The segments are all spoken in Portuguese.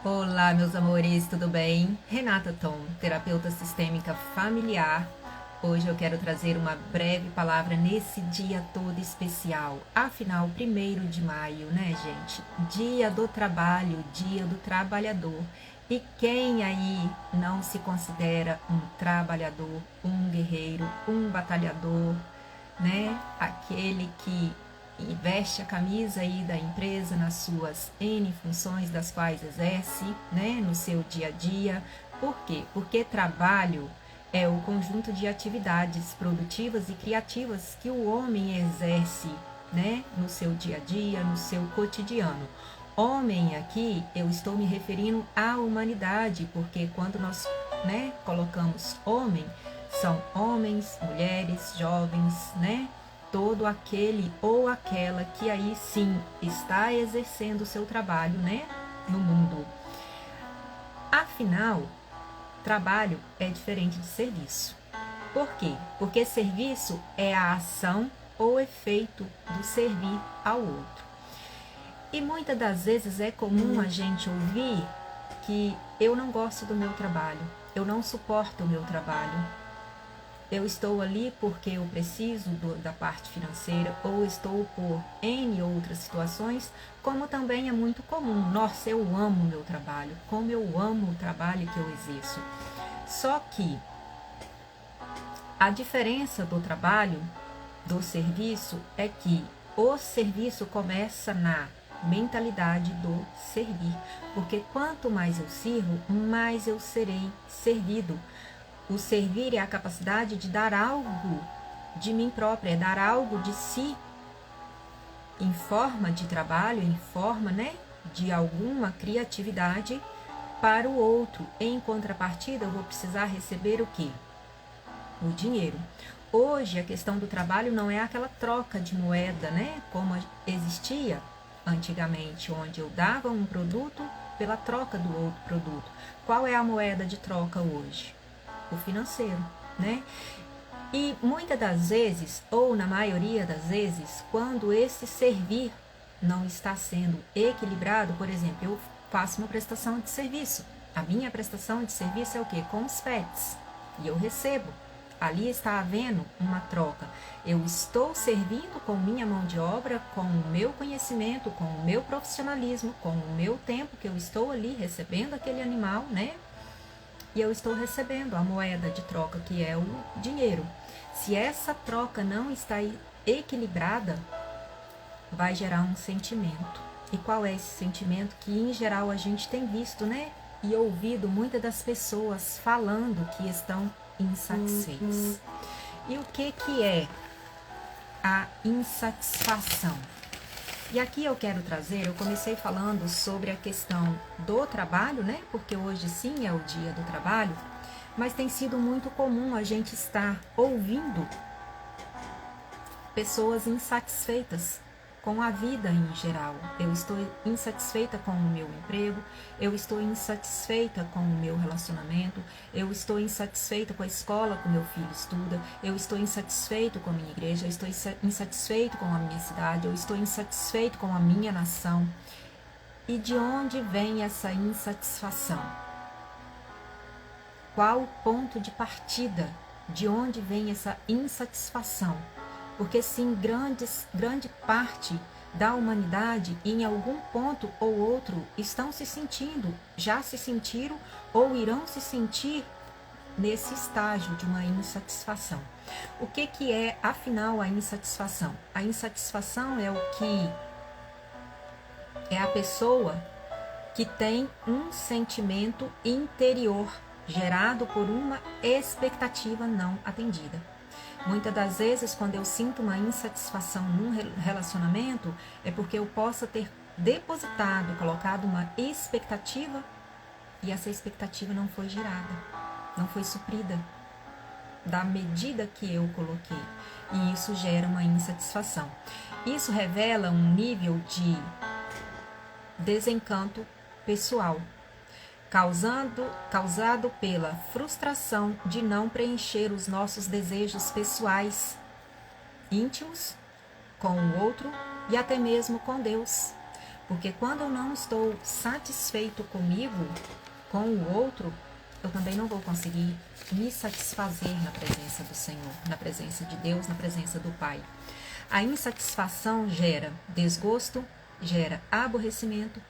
Olá, meus amores, tudo bem? Renata Tom, terapeuta sistêmica familiar. Hoje eu quero trazer uma breve palavra nesse dia todo especial. Afinal, 1º de maio, né, gente? Dia do trabalho, dia do trabalhador. E quem aí não se considera um trabalhador, um guerreiro, um batalhador, né? Aquele que veste a camisa aí da empresa nas suas N funções das quais exerce, né, no seu dia a dia. Por quê? Porque trabalho é o conjunto de atividades produtivas e criativas que o homem exerce, né, no seu dia a dia, no seu cotidiano. Homem aqui, eu estou me referindo à humanidade, porque quando nós, né, colocamos homem, são homens, mulheres, jovens, né? Todo aquele ou aquela que aí sim está exercendo o seu trabalho, né? No mundo. Afinal, trabalho é diferente de serviço. Por quê? Porque serviço é a ação ou efeito do servir ao outro. E muitas das vezes é comum a gente ouvir que eu não gosto do meu trabalho, eu não suporto o meu trabalho, eu estou ali porque eu preciso da parte financeira ou estou por N outras situações, como também é muito comum. Nossa, eu amo o meu trabalho, como eu amo o trabalho que eu exerço. Só que a diferença do trabalho, do serviço, é que o serviço começa na mentalidade do servir, porque quanto mais eu sirvo, mais eu serei servido. O servir é a capacidade de dar algo de mim própria, é dar algo de si em forma de trabalho, em forma, né, de alguma criatividade para o outro. Em contrapartida, eu vou precisar receber o quê? O dinheiro. Hoje, a questão do trabalho não é aquela troca de moeda, né, como existia antigamente, onde eu dava um produto pela troca do outro produto. Qual é a moeda de troca hoje? O financeiro, né? E muitas das vezes, ou na maioria das vezes, quando esse servir não está sendo equilibrado, por exemplo, eu faço uma prestação de serviço. A minha prestação de serviço é o quê? Com os pets. E eu recebo. Ali está havendo uma troca. Eu estou servindo com minha mão de obra, com o meu conhecimento, com o meu profissionalismo, com o meu tempo que eu estou ali recebendo aquele animal, né? E eu estou recebendo a moeda de troca, que é o dinheiro. Se essa troca não está equilibrada, vai gerar um sentimento. E qual é esse sentimento que, em geral, a gente tem visto, né? E ouvido muitas das pessoas falando que estão insatisfeitas. E o que é a insatisfação? E aqui eu quero trazer, eu comecei falando sobre a questão do trabalho, né? Porque hoje sim é o dia do trabalho, mas tem sido muito comum a gente estar ouvindo pessoas insatisfeitas com a vida em geral. Eu estou insatisfeita com o meu emprego, eu estou insatisfeita com o meu relacionamento, eu estou insatisfeita com a escola que o meu filho estuda, eu estou insatisfeito com a minha igreja, eu estou insatisfeito com a minha cidade, eu estou insatisfeito com a minha nação. E de onde vem essa insatisfação? Qual o ponto de partida? De onde vem essa insatisfação? Porque sim, grande parte da humanidade, em algum ponto ou outro, estão se sentindo, já se sentiram ou irão se sentir nesse estágio de uma insatisfação. O que é, afinal, a insatisfação? A insatisfação é o que é a pessoa que tem um sentimento interior gerado por uma expectativa não atendida. Muitas das vezes, quando eu sinto uma insatisfação num relacionamento, é porque eu possa ter depositado, colocado uma expectativa e essa expectativa não foi gerada, não foi suprida da medida que eu coloquei. E isso gera uma insatisfação. Isso revela um nível de desencanto pessoal, causado pela frustração de não preencher os nossos desejos pessoais, íntimos, com o outro e até mesmo com Deus. Porque quando eu não estou satisfeito comigo, com o outro, eu também não vou conseguir me satisfazer na presença do Senhor, na presença de Deus, na presença do Pai. A insatisfação gera desgosto, gera aborrecimento,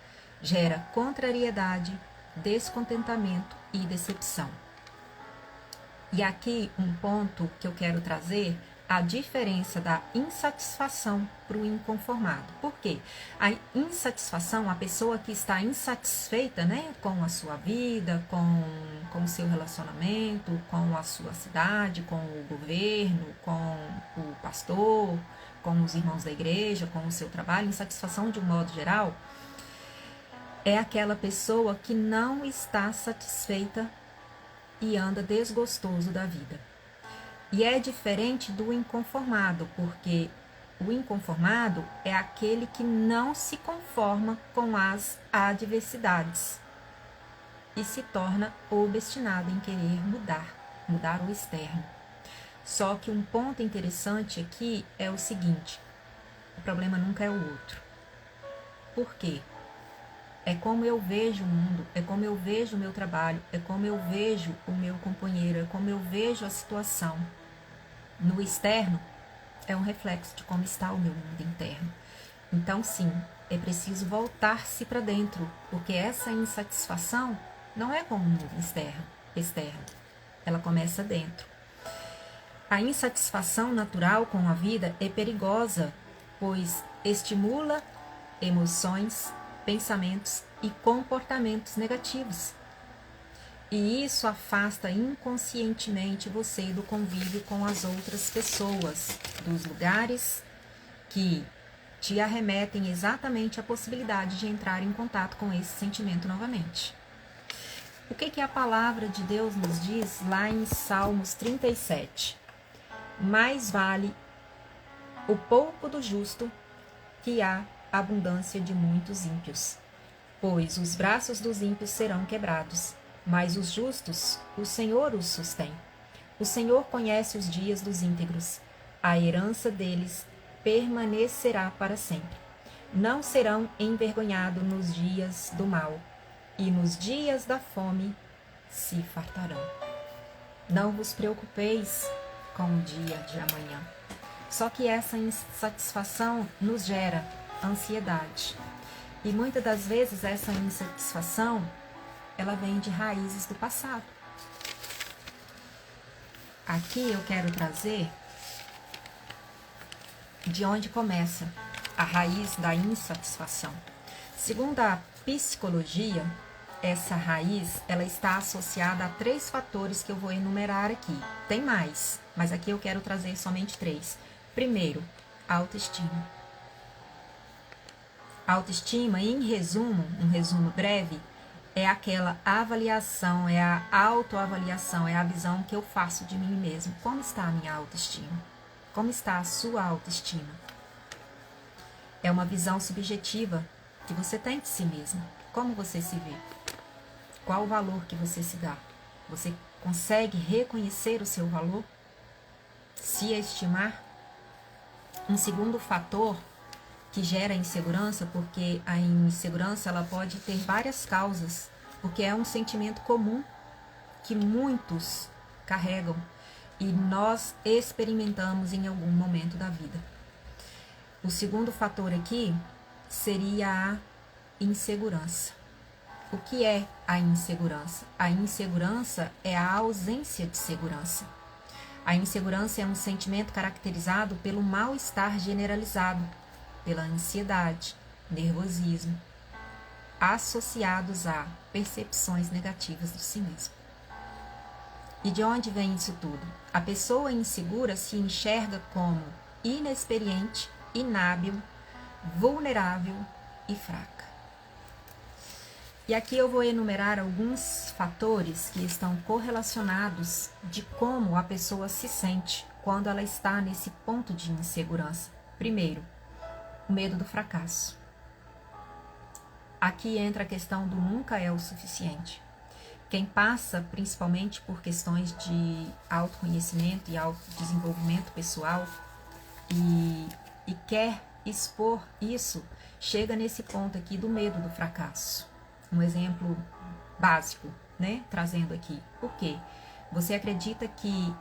gera contrariedade, descontentamento e decepção. E aqui um ponto que eu quero trazer, a diferença da insatisfação para o inconformado. Por quê? A insatisfação, a pessoa que está insatisfeita, né, com a sua vida, com o seu relacionamento, com a sua cidade, com o governo, com o pastor, com os irmãos da igreja, com o seu trabalho, insatisfação de um modo geral, é aquela pessoa que não está satisfeita e anda desgostoso da vida. E é diferente do inconformado, porque o inconformado é aquele que não se conforma com as adversidades e se torna obstinado em querer mudar o externo. Só que um ponto interessante aqui é o seguinte: o problema nunca é o outro. Por quê? É como eu vejo o mundo, é como eu vejo o meu trabalho, é como eu vejo o meu companheiro, é como eu vejo a situação. No externo, é um reflexo de como está o meu mundo interno. Então, sim, é preciso voltar-se para dentro, porque essa insatisfação não é com o mundo externo, ela começa dentro. A insatisfação natural com a vida é perigosa, pois estimula emoções, pensamentos e comportamentos negativos. E isso afasta inconscientemente você do convívio com as outras pessoas, dos lugares que te arremetem exatamente à possibilidade de entrar em contato com esse sentimento novamente. O que a palavra de Deus nos diz lá em Salmos 37? Mais vale o pouco do justo que a abundância de muitos ímpios, pois os braços dos ímpios serão quebrados, mas os justos, o Senhor os sustém. O Senhor conhece os dias dos íntegros, a herança deles permanecerá para sempre. Não serão envergonhados nos dias do mal, e nos dias da fome se fartarão. Não vos preocupeis com o dia de amanhã. Só que essa insatisfação nos gera ansiedade. E muitas das vezes essa insatisfação, ela vem de raízes do passado. Aqui eu quero trazer de onde começa a raiz da insatisfação. Segundo a psicologia, essa raiz, ela está associada a 3 fatores que eu vou enumerar aqui. Tem mais, mas aqui eu quero trazer somente 3. Primeiro, autoestima. Autoestima, em resumo, um resumo breve, é aquela avaliação, é a autoavaliação, é a visão que eu faço de mim mesmo. Como está a minha autoestima? Como está a sua autoestima? É uma visão subjetiva que você tem de si mesmo. Como você se vê? Qual o valor que você se dá? Você consegue reconhecer o seu valor? Se estimar? Um segundo fator que gera insegurança, porque a insegurança ela pode ter várias causas, porque é um sentimento comum que muitos carregam e nós experimentamos em algum momento da vida. O segundo fator aqui seria a insegurança. O que é a insegurança? A insegurança é a ausência de segurança. A insegurança é um sentimento caracterizado pelo mal-estar generalizado, pela ansiedade, nervosismo, associados a percepções negativas de si mesmo. E de onde vem isso tudo? A pessoa insegura se enxerga como inexperiente, inábil, vulnerável e fraca. E aqui eu vou enumerar alguns fatores que estão correlacionados de como a pessoa se sente quando ela está nesse ponto de insegurança. Primeiro, o medo do fracasso. Aqui entra a questão do nunca é o suficiente. Quem passa principalmente por questões de autoconhecimento e autodesenvolvimento pessoal e quer expor isso, chega nesse ponto aqui do medo do fracasso. Um exemplo básico, né? Trazendo aqui. Por quê? Você acredita que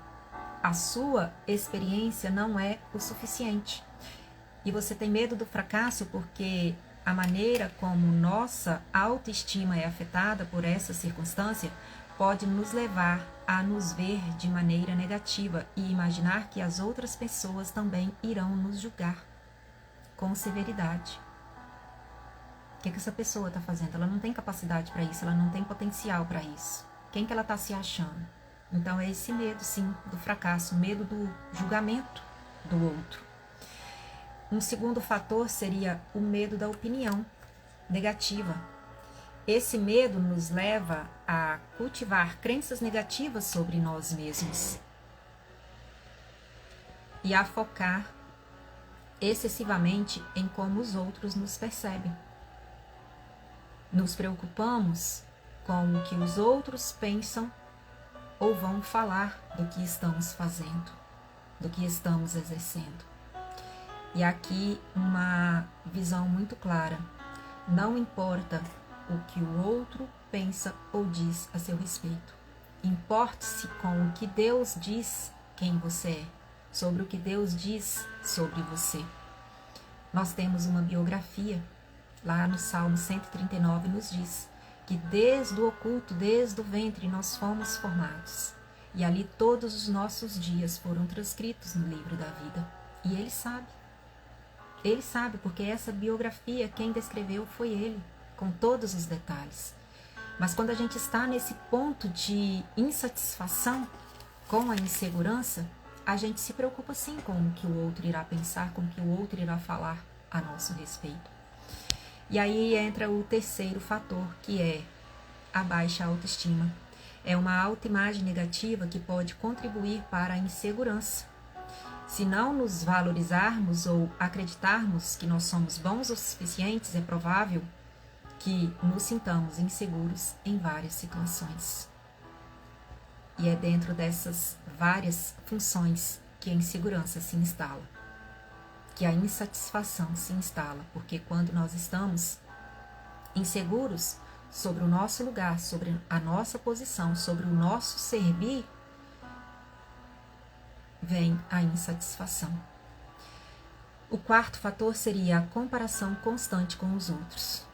a sua experiência não é o suficiente. E você tem medo do fracasso porque a maneira como nossa autoestima é afetada por essa circunstância pode nos levar a nos ver de maneira negativa e imaginar que as outras pessoas também irão nos julgar com severidade. O que essa pessoa está fazendo? Ela não tem capacidade para isso, ela não tem potencial para isso. Quem que ela está se achando? Então é esse medo, sim, do fracasso, medo do julgamento do outro. Um segundo fator seria o medo da opinião negativa. Esse medo nos leva a cultivar crenças negativas sobre nós mesmos e a focar excessivamente em como os outros nos percebem. Nos preocupamos com o que os outros pensam ou vão falar do que estamos fazendo, do que estamos exercendo. E aqui uma visão muito clara. Não importa o que o outro pensa ou diz a seu respeito. Importe-se com o que Deus diz quem você é, sobre o que Deus diz sobre você. Nós temos uma biografia, lá no Salmo 139 nos diz que desde o oculto, desde o ventre, nós fomos formados. E ali todos os nossos dias foram transcritos no livro da vida. E Ele sabe. Ele sabe, porque essa biografia, quem descreveu foi Ele, com todos os detalhes. Mas quando a gente está nesse ponto de insatisfação com a insegurança, a gente se preocupa sim com o que o outro irá pensar, com o que o outro irá falar a nosso respeito. E aí entra o terceiro fator, que é a baixa autoestima. É uma autoimagem negativa que pode contribuir para a insegurança. Se não nos valorizarmos ou acreditarmos que nós somos bons o suficientes, é provável que nos sintamos inseguros em várias situações. E é dentro dessas várias funções que a insegurança se instala, que a insatisfação se instala, porque quando nós estamos inseguros sobre o nosso lugar, sobre a nossa posição, sobre o nosso servir, vem a insatisfação. O quarto fator seria a comparação constante com os outros.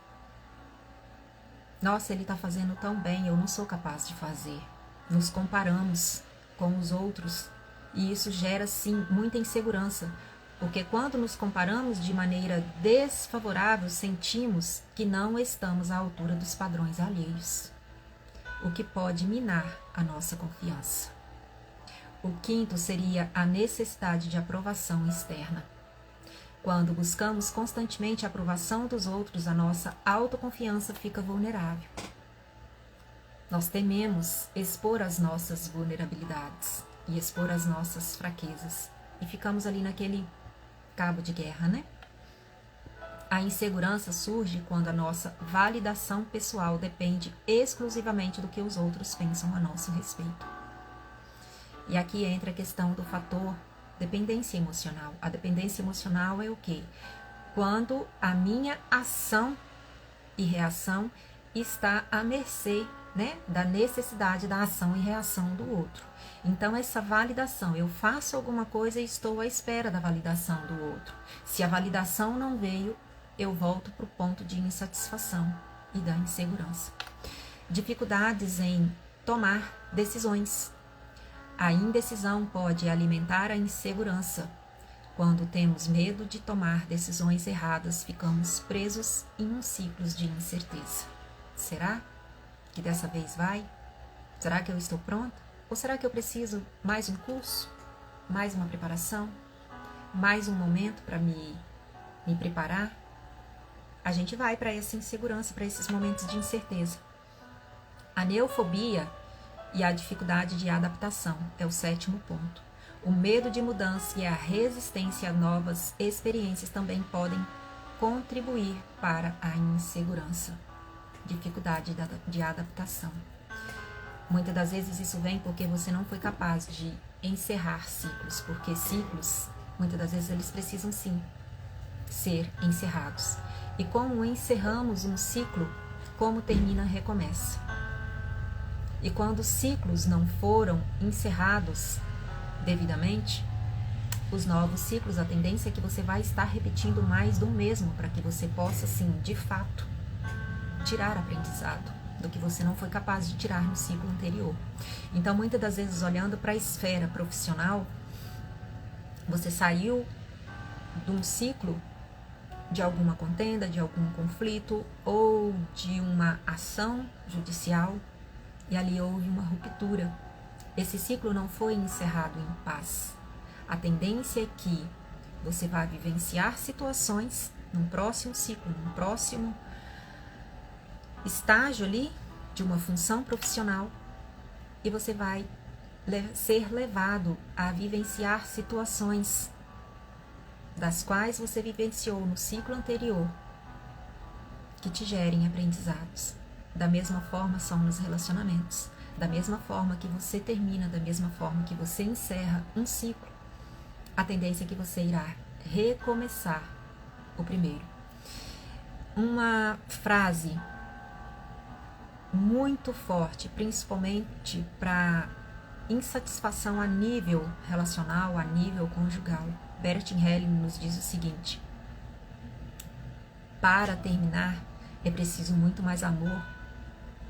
Nossa, ele está fazendo tão bem, eu não sou capaz de fazer. Nos comparamos com os outros e isso gera, sim, muita insegurança, porque quando nos comparamos de maneira desfavorável, sentimos que não estamos à altura dos padrões alheios, o que pode minar a nossa confiança. O quinto seria a necessidade de aprovação externa. Quando buscamos constantemente a aprovação dos outros, a nossa autoconfiança fica vulnerável. Nós tememos expor as nossas vulnerabilidades e expor as nossas fraquezas. E ficamos ali naquele cabo de guerra, né? A insegurança surge quando a nossa validação pessoal depende exclusivamente do que os outros pensam a nosso respeito. E aqui entra a questão do fator dependência emocional. A dependência emocional é o quê? Quando a minha ação e reação está à mercê, né, da necessidade da ação e reação do outro. Então, essa validação, eu faço alguma coisa e estou à espera da validação do outro. Se a validação não veio, eu volto para o ponto de insatisfação e da insegurança. Dificuldades em tomar decisões. A indecisão pode alimentar a insegurança. Quando temos medo de tomar decisões erradas, ficamos presos em um ciclo de incerteza. Será que dessa vez vai? Será que eu estou pronta? Ou será que eu preciso mais um curso? Mais uma preparação? Mais um momento para me preparar? A gente vai para essa insegurança, para esses momentos de incerteza. A neofobia e a dificuldade de adaptação é o sétimo ponto. O medo de mudança e a resistência a novas experiências também podem contribuir para a insegurança. Dificuldade de adaptação. Muitas das vezes isso vem porque você não foi capaz de encerrar ciclos, porque ciclos, muitas das vezes eles precisam sim ser encerrados. E como encerramos um ciclo, como termina, recomeça. E quando os ciclos não foram encerrados devidamente, os novos ciclos, a tendência é que você vai estar repetindo mais do mesmo, para que você possa, sim, de fato, tirar aprendizado do que você não foi capaz de tirar no ciclo anterior. Então, muitas das vezes, olhando para a esfera profissional, você saiu de um ciclo de alguma contenda, de algum conflito ou de uma ação judicial e ali houve uma ruptura. Esse ciclo não foi encerrado em paz. A tendência é que você vai vivenciar situações num próximo ciclo, num próximo estágio ali de uma função profissional e você vai ser levado a vivenciar situações das quais você vivenciou no ciclo anterior que te gerem aprendizados. Da mesma forma são nos relacionamentos. Da mesma forma que você termina, da mesma forma que você encerra um ciclo, a tendência é que você irá recomeçar o primeiro. Uma frase muito forte, principalmente para insatisfação a nível relacional, a nível conjugal. Bertin Helling nos diz o seguinte: para terminar é preciso muito mais amor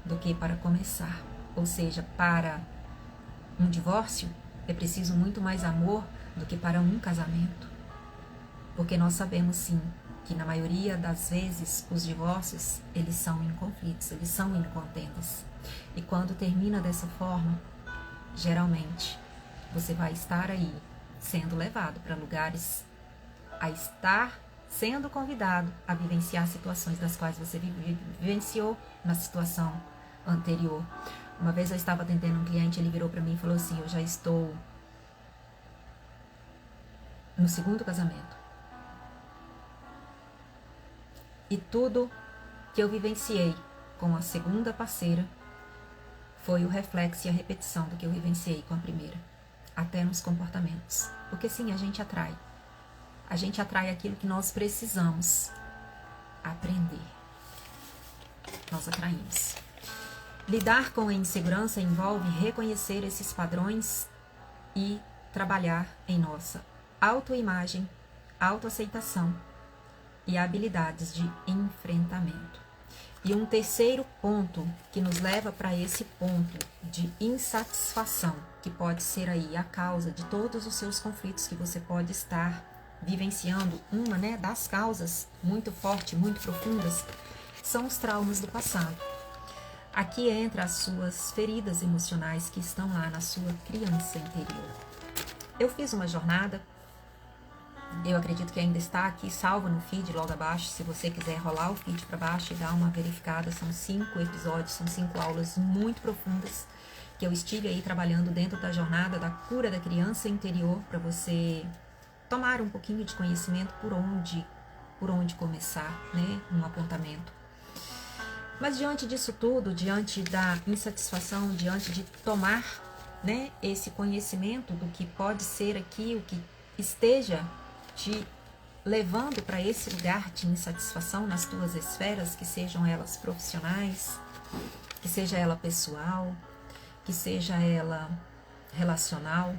do que para começar. Ou seja, para um divórcio é preciso muito mais amor do que para um casamento. Porque nós sabemos sim que na maioria das vezes os divórcios, eles são em conflitos, eles são em contendas. E quando termina dessa forma, geralmente você vai estar aí sendo levado para lugares, a estar sendo convidado a vivenciar situações das quais você vivenciou na situação anterior. Uma vez eu estava atendendo um cliente, ele virou para mim e falou assim: eu já estou no segundo casamento. E tudo que eu vivenciei com a segunda parceira foi o reflexo e a repetição do que eu vivenciei com a primeira, até nos comportamentos. Porque sim, a gente atrai. A gente atrai aquilo que nós precisamos aprender. Nós atraímos. Lidar com a insegurança envolve reconhecer esses padrões e trabalhar em nossa autoimagem, autoaceitação e habilidades de enfrentamento. E um terceiro ponto que nos leva para esse ponto de insatisfação, que pode ser aí a causa de todos os seus conflitos que você pode estar vivenciando, uma, né, das causas muito forte, muito profundas, são os traumas do passado. Aqui entra as suas feridas emocionais que estão lá na sua criança interior. Eu fiz uma jornada, eu acredito que ainda está aqui, salva no feed logo abaixo, se você quiser rolar o feed para baixo e dar uma verificada. São 5 episódios, são 5 aulas muito profundas que eu estive aí trabalhando dentro da jornada da cura da criança interior, para você tomar um pouquinho de conhecimento por onde começar, né, um apontamento. Mas diante disso tudo, diante da insatisfação, diante de tomar, né, esse conhecimento do que pode ser aqui, o que esteja te levando para esse lugar de insatisfação nas tuas esferas, que sejam elas profissionais, que seja ela pessoal, que seja ela relacional.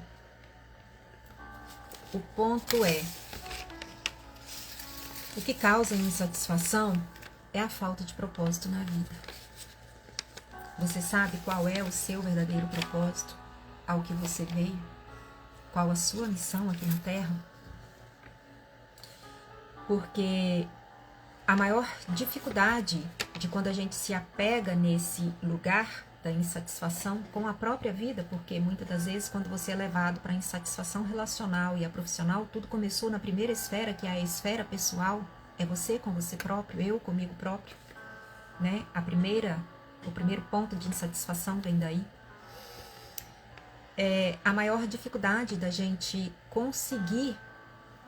O ponto é, o que causa insatisfação é a falta de propósito na vida. Você sabe qual é o seu verdadeiro propósito, ao que você veio? Qual a sua missão aqui na Terra? Porque a maior dificuldade de quando a gente se apega nesse lugar da insatisfação com a própria vida, porque muitas das vezes quando você é levado para a insatisfação relacional e a profissional, tudo começou na primeira esfera, que é a esfera pessoal, é você com você próprio, eu comigo próprio, né? O primeiro ponto de insatisfação vem daí. A maior dificuldade da gente conseguir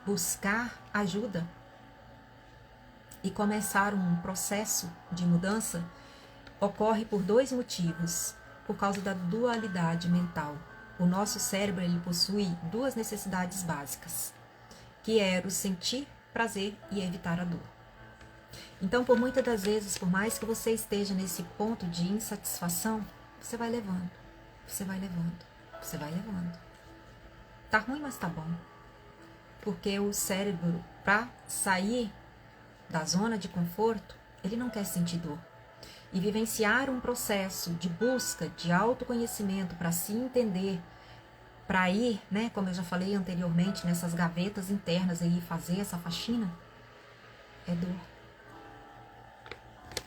buscar ajuda e começar um processo de mudança ocorre por 2 motivos. Por causa da dualidade mental. O nosso cérebro, ele possui 2 necessidades básicas, que é o sentir prazer e evitar a dor. Então, por muitas das vezes, por mais que você esteja nesse ponto de insatisfação, você vai levando, você vai levando, você vai levando. Tá ruim, mas tá bom. Porque o cérebro, para sair da zona de conforto, ele não quer sentir dor. E vivenciar um processo de busca, de autoconhecimento para se entender, para ir, né, como eu já falei anteriormente, nessas gavetas internas aí, fazer essa faxina, é dor.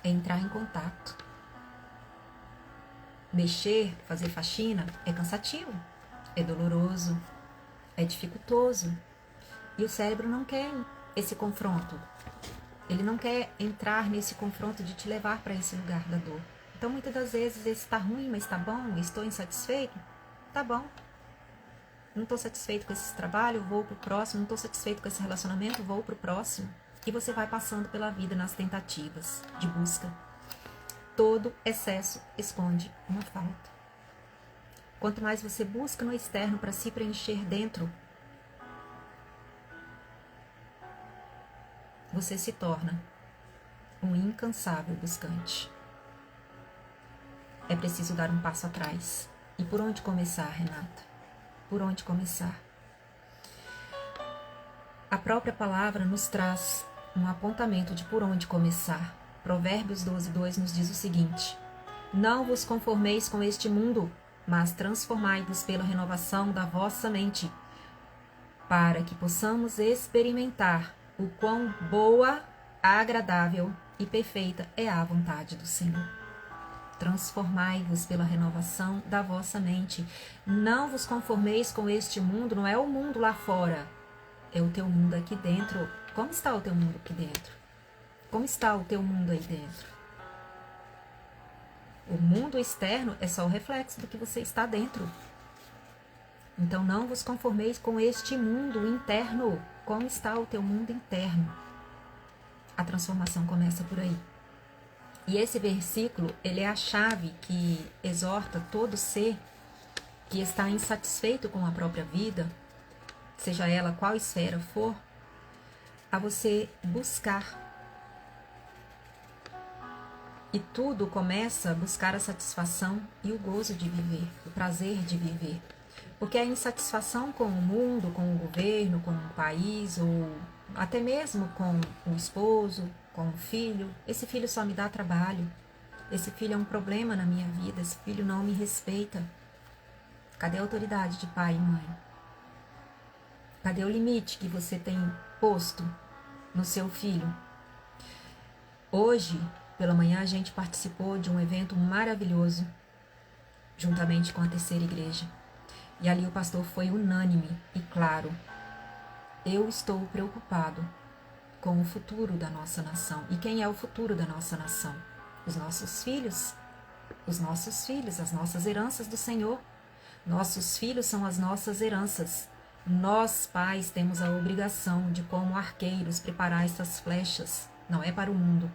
É entrar em contato. Mexer, fazer faxina é cansativo, é doloroso, é dificultoso. E o cérebro não quer esse confronto. Ele não quer entrar nesse confronto de te levar para esse lugar da dor. Então, muitas das vezes, esse tá ruim, mas tá bom, estou insatisfeito, tá bom. Não estou satisfeito com esse trabalho, vou pro próximo. Não estou satisfeito com esse relacionamento, vou pro próximo. E você vai passando pela vida nas tentativas de busca. Todo excesso esconde uma falta. Quanto mais você busca no externo para se preencher dentro, você se torna um incansável buscante. É preciso dar um passo atrás. E por onde começar, Renata? Por onde começar? A própria palavra nos traz um apontamento de por onde começar. Provérbios 12:2 nos diz o seguinte: não vos conformeis com este mundo, mas transformai-vos pela renovação da vossa mente, para que possamos experimentar o quão boa, agradável e perfeita é a vontade do Senhor. Transformai-vos pela renovação da vossa mente. Não vos conformeis com este mundo, não é o mundo lá fora, é o teu mundo aqui dentro. Como está o teu mundo aqui dentro? Como está o teu mundo aí dentro? O mundo externo é só o reflexo do que você está dentro. Então não vos conformeis com este mundo interno. Como está o teu mundo interno? A transformação começa por aí. E esse versículo, ele é a chave que exorta todo ser que está insatisfeito com a própria vida, seja ela qual esfera for, a você buscar. E tudo começa a buscar a satisfação e o gozo de viver, o prazer de viver. Porque a insatisfação com o mundo, com o governo, com o país, ou até mesmo com o esposo, com o filho, esse filho só me dá trabalho, esse filho é um problema na minha vida, esse filho não me respeita. Cadê a autoridade de pai e mãe? Cadê o limite que você tem posto no seu filho? Hoje, pela manhã, a gente participou de um evento maravilhoso, juntamente com a terceira igreja. E ali o pastor foi unânime e claro: eu estou preocupado com o futuro da nossa nação. E quem é o futuro da nossa nação? Os nossos filhos, as nossas heranças do Senhor. Nossos filhos são as nossas heranças. Nós, pais, temos a obrigação de, como arqueiros, preparar essas flechas. Não é para o mundo,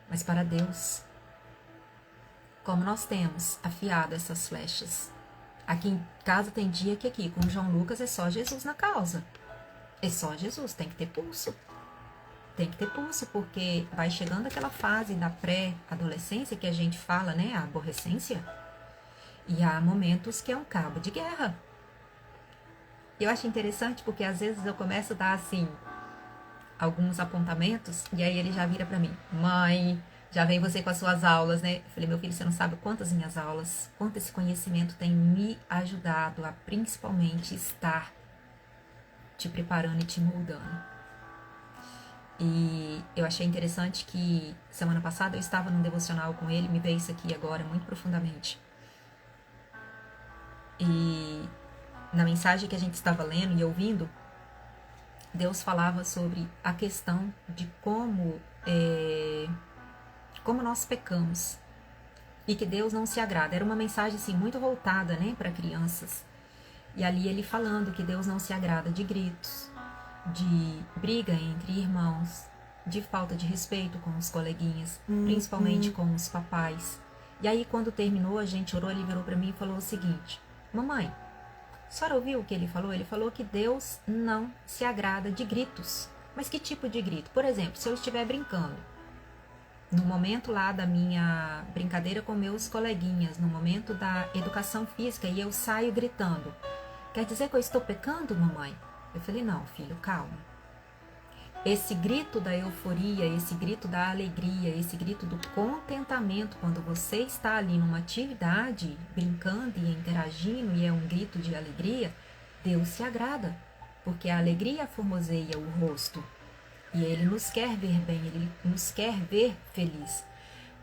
mas para Deus. Como nós temos afiado essas flechas. Aqui em casa tem dia que aqui com o João Lucas é só Jesus na causa. É só Jesus, tem que ter pulso. Tem que ter pulso, porque vai chegando aquela fase da pré-adolescência que a gente fala, né? A aborrecência. E há momentos que é um cabo de guerra. Eu acho interessante porque às vezes eu começo a dar assim alguns apontamentos e aí ele já vira pra mim: mãe, já vem você com as suas aulas, né? Eu falei: meu filho, você não sabe quantas minhas aulas, quanto esse conhecimento tem me ajudado a principalmente estar te preparando e te moldando. E eu achei interessante que semana passada eu estava num devocional com ele, me veio isso aqui agora muito profundamente. E na mensagem que a gente estava lendo e ouvindo, Deus falava sobre a questão de como nós pecamos e que Deus não se agrada. Era uma mensagem assim muito voltada, né, para crianças. E ali ele falando que Deus não se agrada de gritos, de briga entre irmãos, de falta de respeito com os coleguinhas, principalmente com os papais. E aí quando terminou, a gente orou, ele virou para mim e falou o seguinte: mamãe, A senhora ouviu o que ele falou? Ele falou que Deus não se agrada de gritos. Mas que tipo de grito? Por exemplo, se eu estiver brincando, no momento lá da minha brincadeira com meus coleguinhas, no momento da educação física, e eu saio gritando, quer dizer que eu estou pecando, mamãe? Eu falei, não, filho, calma. Esse grito da euforia, esse grito da alegria, esse grito do contentamento, quando você está ali numa atividade, brincando e interagindo, e é um grito de alegria, Deus se agrada, porque a alegria formoseia o rosto. E Ele nos quer ver bem, Ele nos quer ver feliz.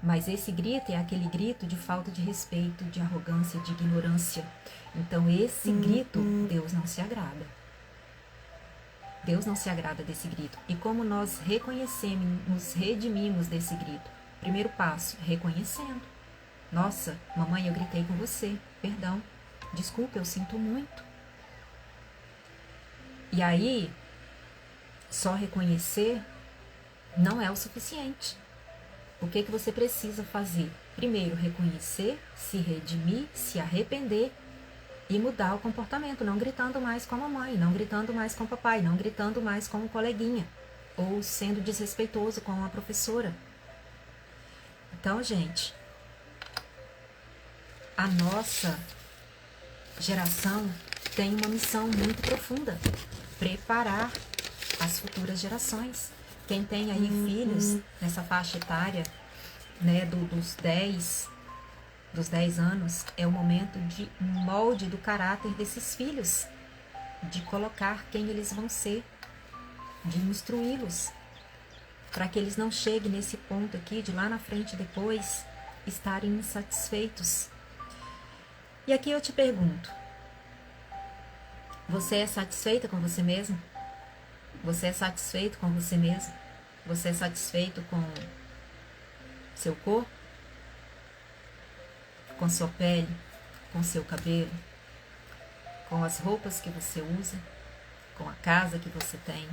Mas esse grito é aquele grito de falta de respeito, de arrogância, de ignorância. Então esse grito, Deus não se agrada. Deus não se agrada desse grito. E como nós reconhecemos, nos redimimos desse grito? Primeiro passo, reconhecendo. Nossa, mamãe, eu gritei com você. Perdão. Desculpa, eu sinto muito. E aí, só reconhecer não é o suficiente. O que você precisa fazer? Primeiro, reconhecer, se redimir, se arrepender e mudar o comportamento, não gritando mais com a mamãe, não gritando mais com o papai, não gritando mais com o coleguinha, ou sendo desrespeitoso com a professora. Então, gente, a nossa geração tem uma missão muito profunda: preparar as futuras gerações. Quem tem aí filhos nessa faixa etária, né, dos 10 anos, é o momento de molde do caráter desses filhos, de colocar quem eles vão ser, de instruí-los, para que eles não cheguem nesse ponto aqui, de lá na frente depois, estarem insatisfeitos. E aqui eu te pergunto, você é satisfeita com você mesmo? Você é satisfeito com você mesmo? Você é satisfeito com seu corpo? Com sua pele, com seu cabelo, com as roupas que você usa, com a casa que você tem,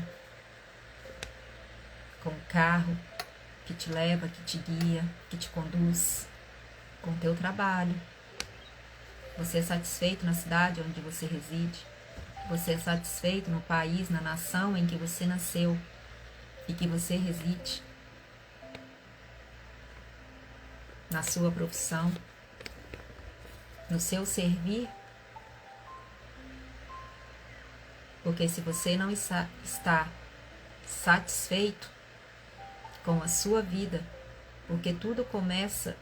com o carro que te leva, que te guia, que te conduz, com o teu trabalho. Você é satisfeito na cidade onde você reside? Você é satisfeito no país, na nação em que você nasceu e que você reside? Na sua profissão? No seu servir? Porque se você não está satisfeito com a sua vida, porque tudo começa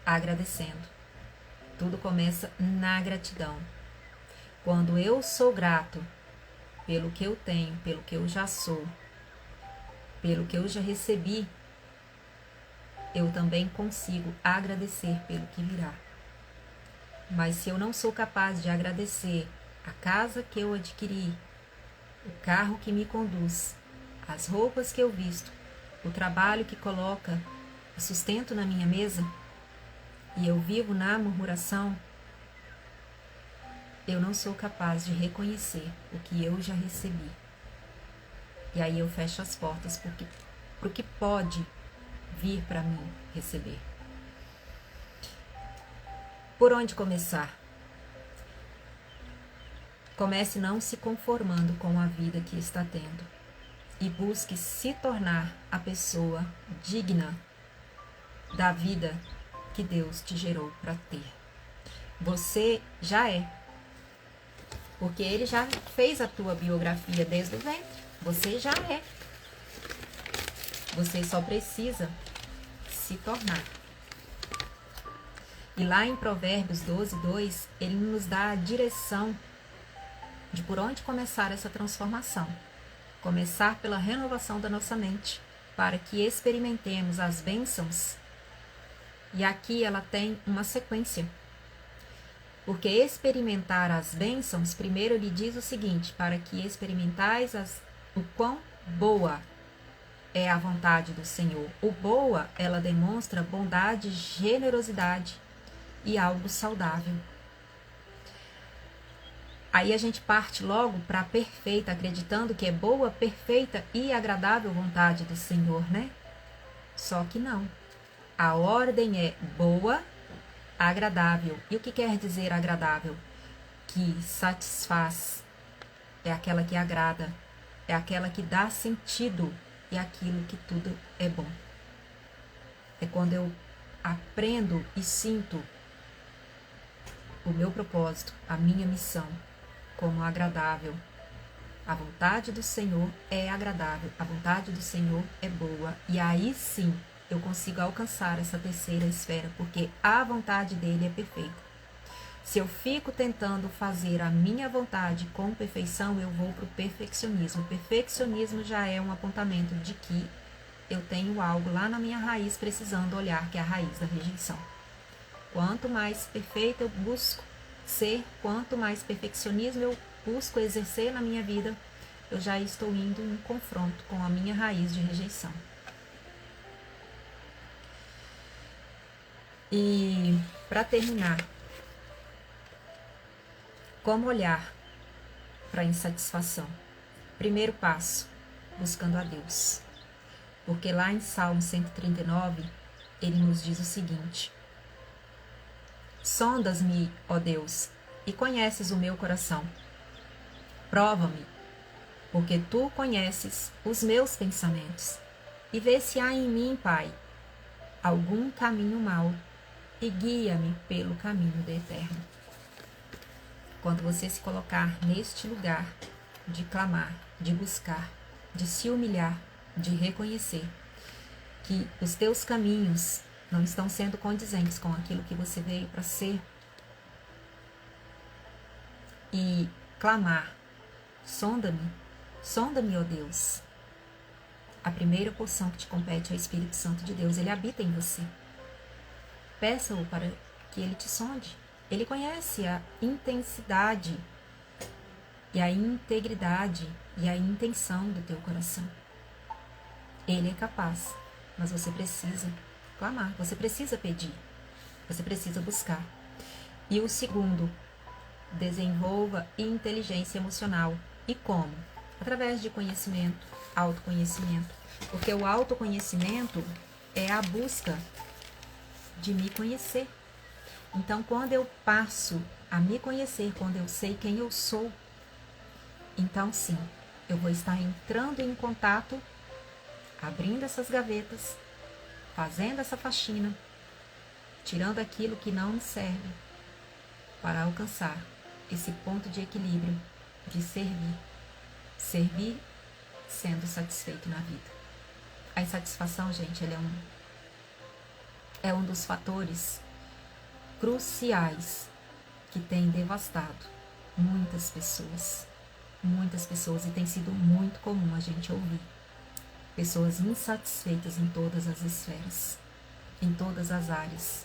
agradecendo, tudo começa na gratidão. Quando eu sou grato pelo que eu tenho, pelo que eu já sou, pelo que eu já recebi, eu também consigo agradecer pelo que virá. Mas se eu não sou capaz de agradecer a casa que eu adquiri, o carro que me conduz, as roupas que eu visto, o trabalho que coloca o sustento na minha mesa, e eu vivo na murmuração, eu não sou capaz de reconhecer o que eu já recebi. E aí eu fecho as portas para o que pode vir para mim receber. Por onde começar? Comece não se conformando com a vida que está tendo e busque se tornar a pessoa digna da vida que Deus te gerou para ter. Você já é, porque Ele já fez a tua biografia desde o ventre. Você já é. Você só precisa se tornar. E lá em Provérbios 12:2, ele nos dá a direção de por onde começar essa transformação. Começar pela renovação da nossa mente, para que experimentemos as bênçãos. E aqui ela tem uma sequência. Porque experimentar as bênçãos, primeiro ele diz o seguinte: para que experimentais o quão boa é a vontade do Senhor. O boa, ela demonstra bondade, generosidade e algo saudável. Aí a gente parte logo para a perfeita, acreditando que é boa, perfeita e agradável vontade do Senhor, né? Só que não. A ordem é boa, agradável. E o que quer dizer agradável? que satisfaz, é aquela que agrada, é aquela que dá sentido e aquilo que tudo é bom. É quando eu aprendo e sinto o meu propósito, a minha missão como agradável. A vontade do Senhor é agradável, a vontade do Senhor é boa. E aí sim eu consigo alcançar essa terceira esfera, porque a vontade dele é perfeita. Se eu fico tentando fazer a minha vontade com perfeição, eu vou para o perfeccionismo. O perfeccionismo já é um apontamento de que eu tenho algo lá na minha raiz precisando olhar, que é a raiz da rejeição. Quanto mais perfeito eu busco ser, quanto mais perfeccionismo eu busco exercer na minha vida, eu já estou indo em confronto com a minha raiz de rejeição. E para terminar, como olhar para a insatisfação? Primeiro passo, buscando a Deus. Porque lá em Salmo 139, ele nos diz o seguinte: sondas-me, ó Deus, e conheces o meu coração. Prova-me, porque tu conheces os meus pensamentos, e vê se há em mim, Pai, algum caminho mau, e guia-me pelo caminho do eterno. Quando você se colocar neste lugar de clamar, de buscar, de se humilhar, de reconhecer que os teus caminhos não estão sendo condizentes com aquilo que você veio para ser, e clamar, sonda-me, ó Deus. A primeira porção que te compete é o Espírito Santo de Deus, ele habita em você. Peça-o para que ele te sonde. Ele conhece a intensidade e a integridade e a intenção do teu coração. Ele é capaz, mas você precisa clamar, você precisa pedir, você precisa buscar. E o segundo, desenvolva inteligência emocional. E como? Através de conhecimento, autoconhecimento. Porque o autoconhecimento é a busca de me conhecer. Então, quando eu passo a me conhecer, quando eu sei quem eu sou, então sim, eu vou estar entrando em contato, abrindo essas gavetas, fazendo essa faxina, tirando aquilo que não me serve, para alcançar esse ponto de equilíbrio, de servir. Servir sendo satisfeito na vida. A insatisfação, gente, ele é um dos fatores cruciais que tem devastado muitas pessoas, e tem sido muito comum a gente ouvir pessoas insatisfeitas em todas as esferas, em todas as áreas.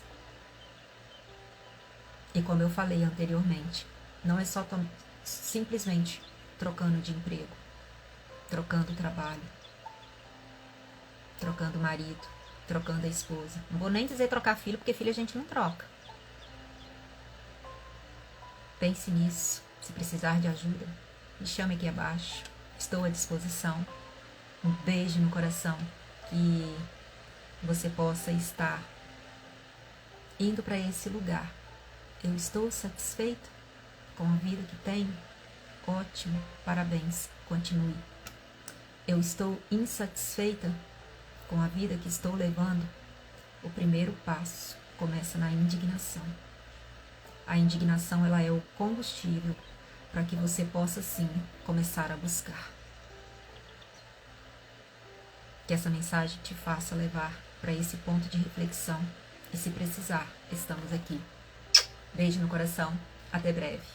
E como eu falei anteriormente, não é só simplesmente trocando de emprego, trocando trabalho, trocando marido, trocando a esposa. Não vou nem dizer trocar filho, porque filho a gente não troca. Pense nisso. Se precisar de ajuda, me chame aqui abaixo. Estou à disposição. Um beijo no coração. Que você possa estar indo para esse lugar. Eu estou satisfeita com a vida que tenho? Ótimo, parabéns, continue. Eu estou insatisfeita com a vida que estou levando? O primeiro passo começa na indignação. A indignação, ela é o combustível para que você possa sim começar a buscar. Que essa mensagem te faça levar para esse ponto de reflexão. E se precisar, estamos aqui. Beijo no coração. Até breve.